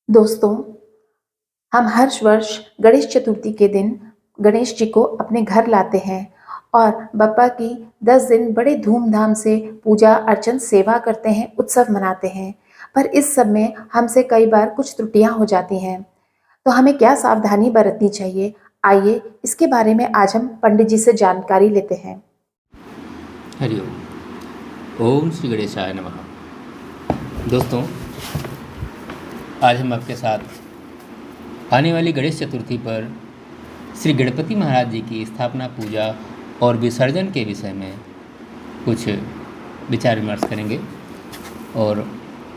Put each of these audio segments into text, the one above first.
दोस्तों, हम हर वर्ष गणेश चतुर्थी के दिन गणेश जी को अपने घर लाते हैं और बप्पा की 10 दिन बड़े धूमधाम से पूजा अर्चन सेवा करते हैं, उत्सव मनाते हैं। पर इस सब में हमसे कई बार कुछ त्रुटियां हो जाती हैं, तो हमें क्या सावधानी बरतनी चाहिए? आइए इसके बारे में आज हम पंडित जी से जानकारी लेते हैं। हरिओम। ओम श्री गणेशाय नमः। दोस्तों, आज हम आपके साथ आने वाली गणेश चतुर्थी पर श्री गणपति महाराज जी की स्थापना, पूजा और विसर्जन के विषय में कुछ विचार विमर्श करेंगे और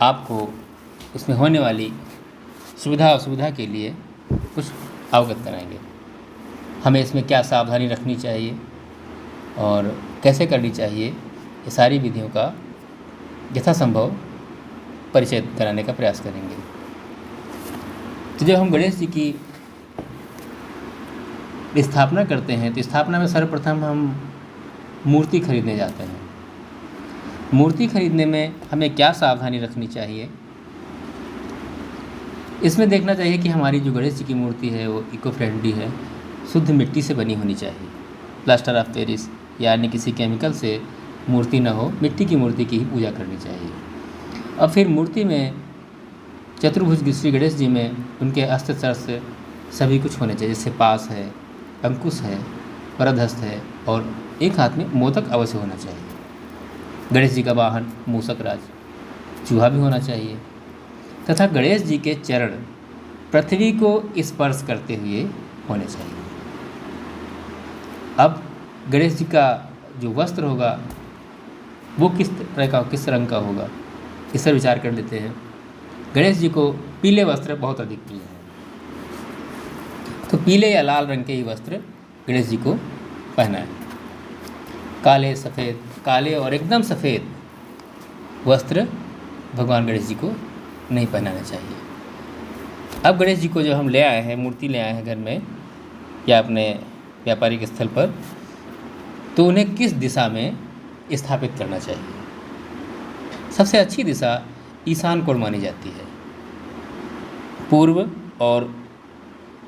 आपको उसमें होने वाली सुविधा असुविधा के लिए कुछ अवगत कराएंगे। हमें इसमें क्या सावधानी रखनी चाहिए और कैसे करनी चाहिए, ये सारी विधियों का यथासंभव परिचय कराने का प्रयास करेंगे। तो जब हम गणेश जी की स्थापना करते हैं तो स्थापना में सर्वप्रथम हम मूर्ति खरीदने जाते हैं। मूर्ति खरीदने में हमें क्या सावधानी रखनी चाहिए, इसमें देखना चाहिए कि हमारी जो गणेश जी की मूर्ति है वो इको फ्रेंडली है, शुद्ध मिट्टी से बनी होनी चाहिए। प्लास्टर ऑफ पेरिस यानी किसी केमिकल से मूर्ति न हो, मिट्टी की मूर्ति की ही पूजा करनी चाहिए। और फिर मूर्ति में चतुर्भुज श्री गणेश जी में उनके अस्त्र शस्त्र सभी कुछ होने चाहिए, जैसे पास है, अंकुश है, वरदहस्त है और एक हाथ में मोदक अवश्य होना चाहिए। गणेश जी का वाहन मूषक राज, चूहा भी होना चाहिए तथा गणेश जी के चरण पृथ्वी को स्पर्श करते हुए होने चाहिए। अब गणेश जी का जो वस्त्र होगा वो किस तरह का, किस रंग का होगा, इस पर विचार कर लेते हैं। गणेश जी को पीले वस्त्र बहुत अधिक प्रिय है, तो पीले या लाल रंग के ही वस्त्र गणेश जी को पहना है। काले सफ़ेद, काले और एकदम सफ़ेद वस्त्र भगवान गणेश जी को नहीं पहनाना चाहिए। अब गणेश जी को जो हम ले आए हैं, मूर्ति ले आए हैं घर में या अपने व्यापारिक स्थल पर, तो उन्हें किस दिशा में स्थापित करना चाहिए। सबसे अच्छी दिशा ईशान कोण मानी जाती है। पूर्व और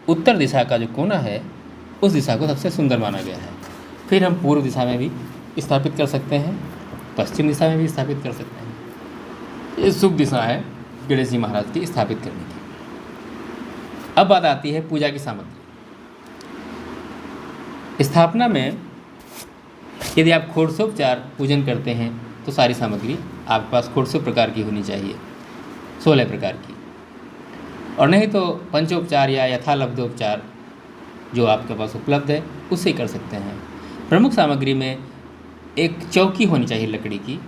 उत्तर दिशा का जो कोना है उस दिशा को सबसे सुंदर माना गया है। फिर हम पूर्व दिशा में भी स्थापित कर सकते हैं, पश्चिम दिशा में भी स्थापित कर सकते हैं। ये शुभ दिशा है गणेश जी महाराज की स्थापित करने की। अब बात आती है पूजा की सामग्री। स्थापना में यदि आप षोडशोपचार पूजन करते हैं तो सारी सामग्री आपके पास षोडशों प्रकार की होनी चाहिए, 16 प्रकार की, और नहीं तो पंचोपचार या यथालब्धोपचार जो आपके पास उपलब्ध है उससे कर सकते हैं। प्रमुख सामग्री में एक चौकी होनी चाहिए लकड़ी की,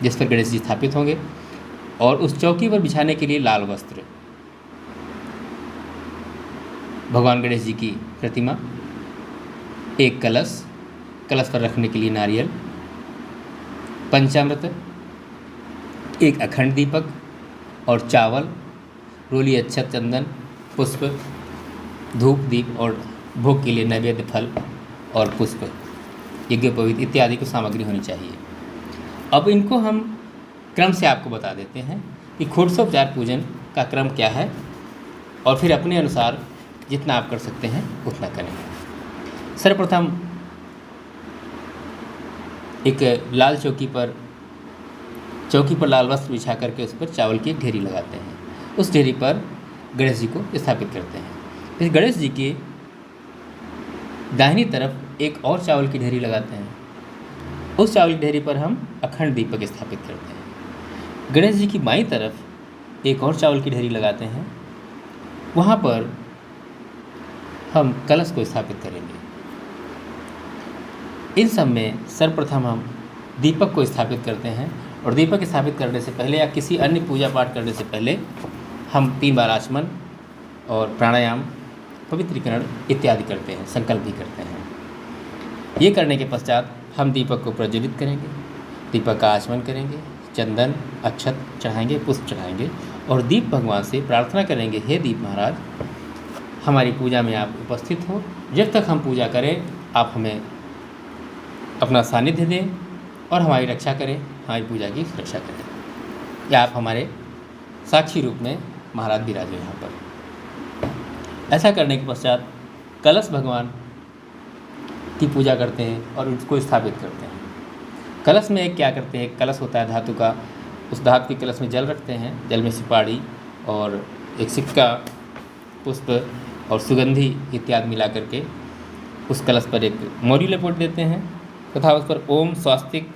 जिस पर गणेश जी स्थापित होंगे, और उस चौकी पर बिछाने के लिए लाल वस्त्र, भगवान गणेश जी की प्रतिमा, एक कलश, कलश पर रखने के लिए नारियल, पंचामृत, एक अखंड दीपक और चावल, रोली, अक्षत, चंदन, पुष्प, धूप, दीप और भोग के लिए नैवेद्य फल और पुष्प, यज्ञोपवीत इत्यादि की सामग्री होनी चाहिए। अब इनको हम क्रम से आपको बता देते हैं कि षोडशोपचार पूजन का क्रम क्या है, और फिर अपने अनुसार जितना आप कर सकते हैं उतना करें। सर्वप्रथम एक लाल चौकी पर लाल वस्त्र बिछा करके उस पर चावल की एक ढेरी लगाते हैं। उस ढेरी पर गणेश जी को स्थापित करते हैं। फिर गणेश जी की दाहिनी तरफ एक और चावल की ढेरी लगाते हैं। उस चावल की ढेरी पर हम अखंड दीपक स्थापित करते हैं। गणेश जी की बाईं तरफ एक और चावल की ढेरी लगाते हैं। वहाँ पर हम कलश को स्थापित करेंगे। इन सब में सर्वप्रथम हम दीपक को स्थापित करते हैं, और दीपक स्थापित करने से पहले या किसी अन्य पूजा पाठ करने से पहले हम 3 बार आचमन और प्राणायाम, पवित्रीकरण इत्यादि करते हैं, संकल्प भी करते हैं। ये करने के पश्चात हम दीपक को प्रज्वलित करेंगे, दीपक का आचमन करेंगे, चंदन अक्षत चढ़ाएंगे, पुष्प चढ़ाएंगे और दीप भगवान से प्रार्थना करेंगे, हे दीप महाराज, हमारी पूजा में आप उपस्थित हो। जब तक हम पूजा करें आप हमें अपना सानिध्य दें और हमारी रक्षा करें, हमारी पूजा की सुरक्षा करें, या आप हमारे साक्षी रूप में महाराज विराजे यहाँ पर। ऐसा करने के पश्चात कलश भगवान की पूजा करते हैं और उसको स्थापित करते हैं। कलश में एक क्या करते हैं, कलश होता है धातु का, उस धातु के कलश में जल रखते हैं, जल में सुपारी और एक सिक्का, पुष्प और सुगंधी इत्यादि मिला करके उस कलश पर एक मौरी लपेट देते हैं तथा उस पर ओम स्वास्तिक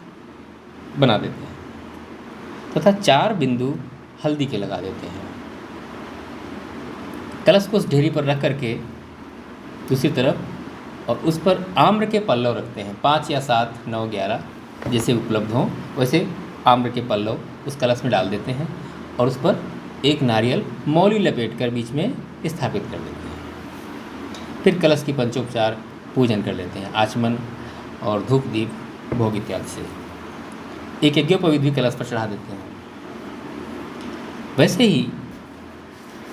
बना देते हैं तथा 4 बिंदु हल्दी के लगा देते हैं। कलश को उस ढेरी पर रख करके दूसरी तरफ और उस पर आम्र के पल्लव रखते हैं, 5 या 7, 9, 11 जैसे उपलब्ध हों वैसे आम्र के पल्लव उस कलश में डाल देते हैं और उस पर एक नारियल मौली लपेट कर बीच में स्थापित कर देते हैं। फिर कलश की पंचोपचार पूजन कर लेते हैं, आचमन और धूप दीप भोग इत्यादि से। एक यज्ञोपवीत भी कलश पर चढ़ा देते हैं। वैसे ही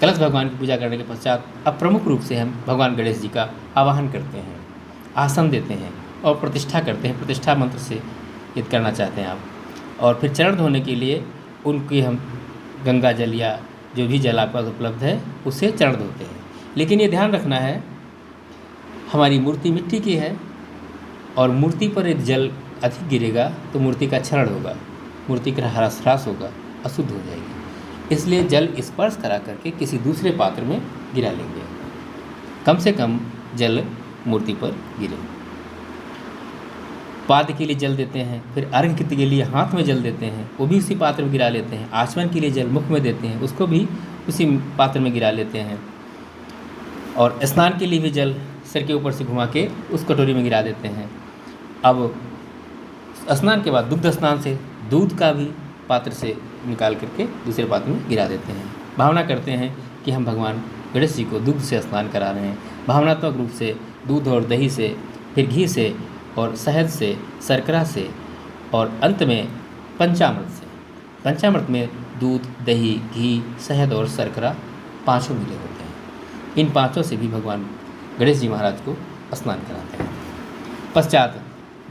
कलश भगवान की पूजा करने के पश्चात अब प्रमुख रूप से हम भगवान गणेश जी का आवाहन करते हैं, आसन देते हैं और प्रतिष्ठा करते हैं। प्रतिष्ठा मंत्र से यदि करना चाहते हैं आप, और फिर चरण धोने के लिए उनकी हम गंगा जल या जो भी जल आपके पास उपलब्ध है उससे चरण धोते हैं। लेकिन ये ध्यान रखना है, हमारी मूर्ति मिट्टी की है और मूर्ति पर यदि जल अधिक गिरेगा तो मूर्ति का क्षरण होगा, मूर्ति का ह्रास होगा, अशुद्ध हो जाएगी। इसलिए जल स्पर्श करा करके किसी दूसरे पात्र में गिरा लेंगे, कम से कम जल मूर्ति पर गिरे। पाद के लिए जल देते हैं, फिर अर्घ्य के लिए हाथ में जल देते हैं, वो भी उसी पात्र में गिरा लेते हैं। आचमन के लिए जल मुख में देते हैं, उसको भी उसी पात्र में गिरा लेते हैं। और स्नान के लिए भी जल सिर के ऊपर से घुमा के उस कटोरी में गिरा देते हैं। अब स्नान के बाद दुग्ध स्नान से दूध का भी पात्र से निकाल करके दूसरे पात्र में गिरा देते हैं। भावना करते हैं कि हम भगवान गणेश जी को दुग्ध से स्नान करा रहे हैं। भावनात्मक रूप से दूध और दही से, फिर घी से और शहद से, शर्करा से और अंत में पंचामृत से। पंचामृत में दूध, दही, घी, शहद और शर्करा पाँचों मिले होते हैं। इन पाँचों से भी भगवान गणेश जी महाराज को स्नान कराते हैं। पश्चात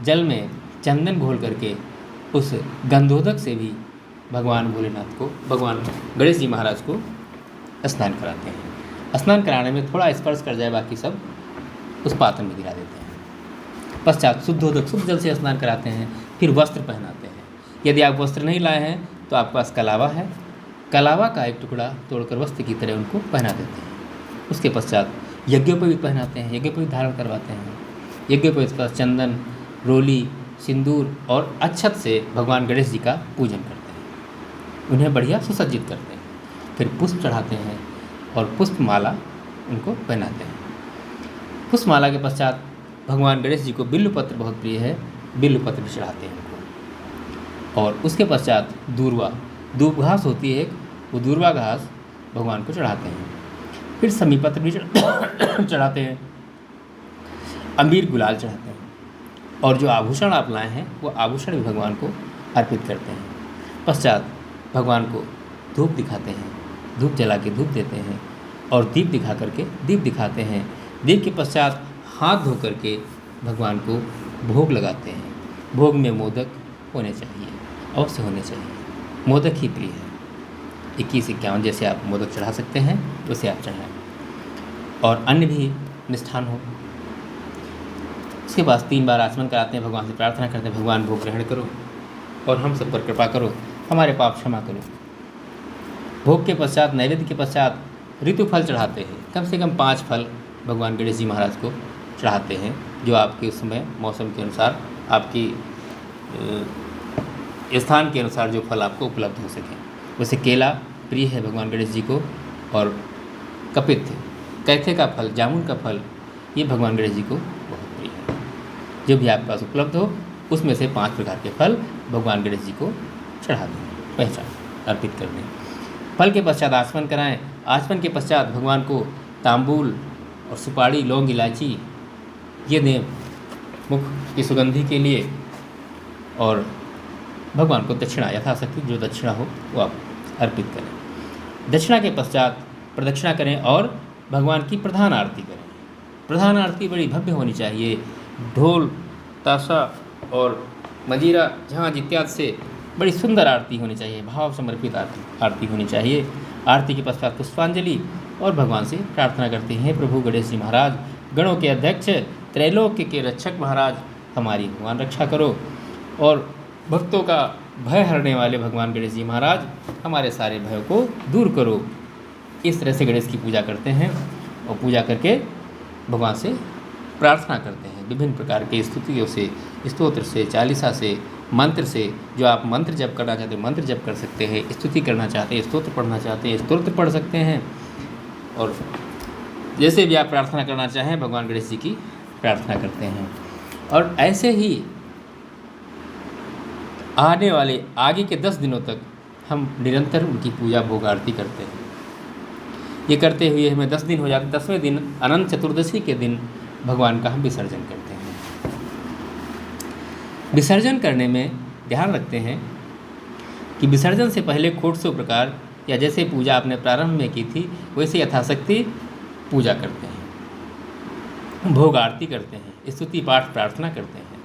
जल में चंदन घोल करके उस गंधोदक से भी भगवान भोलेनाथ को, भगवान गणेश जी महाराज को स्नान कराते हैं। स्नान कराने में थोड़ा स्पर्श कर जाए बाकी सब उस पात्र में गिरा देते हैं। पश्चात शुद्धोदक, शुद्ध जल से स्नान कराते हैं। फिर वस्त्र पहनाते हैं। यदि आप वस्त्र नहीं लाए हैं तो आपके पास कलावा है, कलावा का एक टुकड़ा तोड़कर वस्त्र की तरह उनको पहना देते हैं। उसके पश्चात यज्ञोपवीत पहनाते हैं, यज्ञोपवीत धारण करवाते हैं। यज्ञोपवीत पर चंदन, रोली, सिंदूर और अक्षत से भगवान गणेश जी का पूजन करते हैं, उन्हें बढ़िया सुसज्जित करते हैं। फिर पुष्प चढ़ाते हैं और पुष्पमाला उनको पहनाते हैं। पुष्पमाला के पश्चात भगवान गणेश जी को बिल्वपत्र बहुत प्रिय है, बिल्वपत्र भी चढ़ाते हैं उनको। और उसके पश्चात दूर्वा, दूब घास होती है एक, वो दूर्वा घास भगवान को चढ़ाते हैं। फिर समीपत्र भी चढ़ाते हैं, अमीर गुलाल चढ़ाते हैं और जो आभूषण आप लाए हैं वो आभूषण भी भगवान को अर्पित करते हैं। पश्चात भगवान को धूप दिखाते हैं, धूप जला के धूप देते हैं और दीप दिखा करके दीप दिखाते हैं। दीप के पश्चात हाथ धो करके भगवान को भोग लगाते हैं। भोग में मोदक होने चाहिए, अवश्य होने चाहिए, मोदक ही प्रिय है। 21-51 जैसे आप मोदक चढ़ा सकते हैं वैसे आप चढ़ाएँ और अन्य भी निष्ठान हो। उसके बाद 3 बार आचमन कराते हैं, भगवान से प्रार्थना करते हैं, भगवान भोग ग्रहण करो और हम सब पर कृपा करो, हमारे पाप क्षमा करो। भोग के पश्चात, नैवेद्य के पश्चात ऋतु फल चढ़ाते हैं। कम से कम 5 फल भगवान गणेश जी महाराज को चढ़ाते हैं, जो आपके उस समय मौसम के अनुसार, आपकी स्थान के अनुसार जो फल आपको उपलब्ध हो सके। वैसे केला प्रिय है भगवान गणेश जी को और कपित्थ, कैथे का फल, जामुन का फल, ये भगवान गणेश जी को बहुत प्रिय है। जो भी आपके पास उपलब्ध हो उसमें से 5 प्रकार के फल भगवान गणेश जी को चढ़ा दें, पहचान अर्पित कर दें। फल के पश्चात आचमन कराएं। आचमन के पश्चात भगवान को तांबूल और सुपारी, लौंग, इलायची ये दें मुख की सुगंधि के लिए और भगवान को दक्षिणा यथाशक्ति जो दक्षिणा हो वो आप अर्पित करें। दक्षिणा के पश्चात प्रदक्षिणा करें और भगवान की प्रधान आरती करें। प्रधान आरती बड़ी भव्य होनी चाहिए। ढोल, ताशा और मजीरा, झांझ इत्यादि से बड़ी सुंदर आरती होनी चाहिए, भाव समर्पित आरती होनी चाहिए। आरती के पश्चात पुष्पांजलि और भगवान से प्रार्थना करते हैं, प्रभु गणेश जी महाराज, गणों के अध्यक्ष, त्रैलोक्य के रक्षक महाराज, हमारी भगवान रक्षा करो। और भक्तों का भय हरने वाले भगवान गणेश जी महाराज, हमारे सारे भयों को दूर करो। इस तरह से गणेश की पूजा करते हैं और पूजा करके भगवान से प्रार्थना करते हैं विभिन्न प्रकार के स्तुतियों से, स्तोत्र से, चालीसा से, मंत्र से। जो आप मंत्र जप करना चाहते हैं मंत्र जप कर सकते हैं, स्तुति करना चाहते हैं, स्तोत्र पढ़ना चाहते हैं, स्तोत्र पढ़ सकते हैं, और जैसे भी आप प्रार्थना करना चाहें भगवान गणेश जी की प्रार्थना करते हैं। और ऐसे ही आने वाले आगे के 10 दिनों तक हम निरंतर उनकी पूजा भोग आरती करते हैं। ये करते हुए हमें 10 दिन हो जाते, 10वें दिन अनंत चतुर्दशी के दिन भगवान का हम विसर्जन करते हैं। विसर्जन करने में ध्यान रखते हैं कि विसर्जन से पहले खोटसो प्रकार या जैसे पूजा आपने प्रारंभ में की थी वैसे यथाशक्ति पूजा करते हैं, भोग आरती करते हैं, स्तुति पाठ प्रार्थना करते हैं।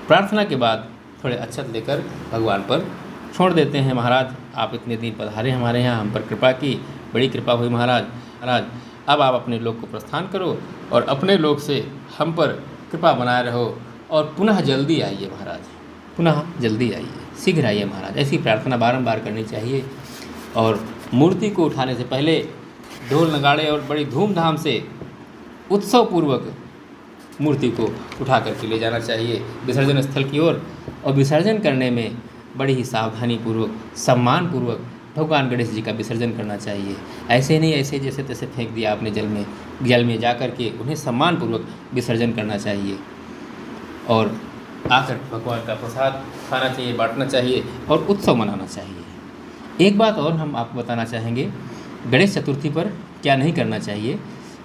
प्रार्थना के बाद थोड़े अक्षत लेकर भगवान पर छोड़ देते हैं, महाराज आप इतने दिन पधारे हमारे यहाँ, हम पर कृपा की, बड़ी कृपा हुई महाराज। अब आप अपने लोक को प्रस्थान करो और अपने लोक से हम पर कृपा बनाए रहो और पुनः जल्दी आइए महाराज, पुनः जल्दी आइए, शीघ्र आइए महाराज। ऐसी प्रार्थना बारंबार करनी चाहिए। और मूर्ति को उठाने से पहले ढोल नगाड़े और बड़ी धूमधाम से उत्सव पूर्वक मूर्ति को उठा करके ले जाना चाहिए विसर्जन स्थल की ओर। और विसर्जन करने में बड़ी ही सावधानी पूर्वक, सम्मान पूर्वक भगवान गणेश जी का विसर्जन करना चाहिए। ऐसे नहीं ऐसे जैसे तैसे फेंक दिया आपने जल में जा कर के, उन्हें सम्मानपूर्वक विसर्जन करना चाहिए। और आकर भगवान का प्रसाद खाना चाहिए, बांटना चाहिए और उत्सव मनाना चाहिए। एक बात और हम आपको बताना चाहेंगे, गणेश चतुर्थी पर क्या नहीं करना चाहिए।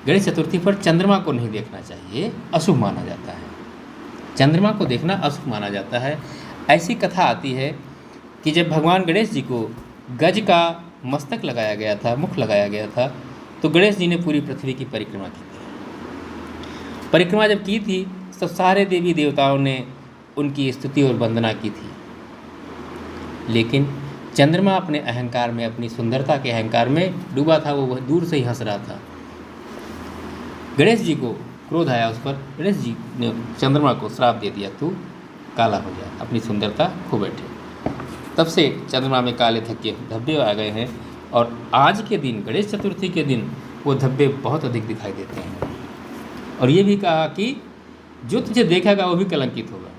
गणेश चतुर्थी पर चंद्रमा को नहीं देखना चाहिए, अशुभ माना जाता है। चंद्रमा को देखना अशुभ माना जाता है। ऐसी कथा आती है कि जब भगवान गणेश जी को गज का मस्तक लगाया गया था, मुख लगाया गया था, तो गणेश जी ने पूरी पृथ्वी की परिक्रमा की थी। परिक्रमा जब की थी तो सारे देवी देवताओं ने उनकी स्तुति और वंदना की थी। लेकिन चंद्रमा अपने अहंकार में, अपनी सुंदरता के अहंकार में डूबा था, वो दूर से ही हंस रहा था। गणेश जी को क्रोध आया उस पर, गणेश जी ने चंद्रमा को श्राप दे दिया, तू काला हो जा, अपनी सुंदरता खो बैठे। तब से चंद्रमा में काले धब्बे आ गए हैं और आज के दिन, गणेश चतुर्थी के दिन, वो धब्बे बहुत अधिक दिखाई देते हैं। और ये भी कहा कि जो तुझे देखेगा वो भी कलंकित होगा।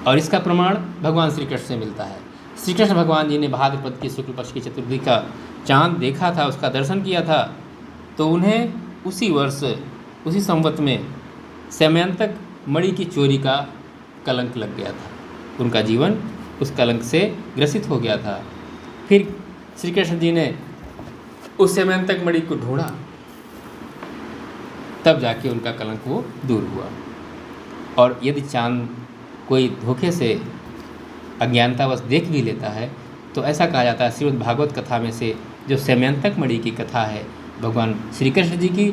और इसका प्रमाण भगवान श्री कृष्ण से मिलता है। श्री कृष्ण भगवान जी ने भाद्रपद की शुक्ल पक्ष की चतुर्थी का चाँद देखा था, उसका दर्शन किया था, तो उन्हें उसी वर्ष, उसी संवत में समयंतक मणि की चोरी का कलंक लग गया था। उनका जीवन उस कलंक से ग्रसित हो गया था। फिर श्री कृष्ण जी ने उस समयंतक मणि को ढूंढा, तब जाके उनका कलंक वो दूर हुआ। और यदि चांद कोई धोखे से अज्ञानतावश देख भी लेता है तो ऐसा कहा जाता है, श्रीमद् भागवत कथा में से जो समयंतक मणि की कथा है भगवान श्री कृष्ण जी की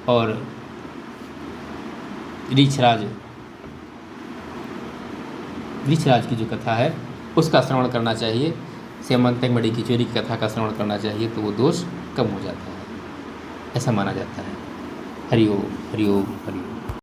और रीछराज की जो कथा है उसका श्रवण करना चाहिए। समयंतक मणि की चोरी की कथा का श्रवण करना चाहिए तो वो दोष कम हो जाता है, ऐसा माना जाता है। हरि ओम हरि ओम हरि ओम।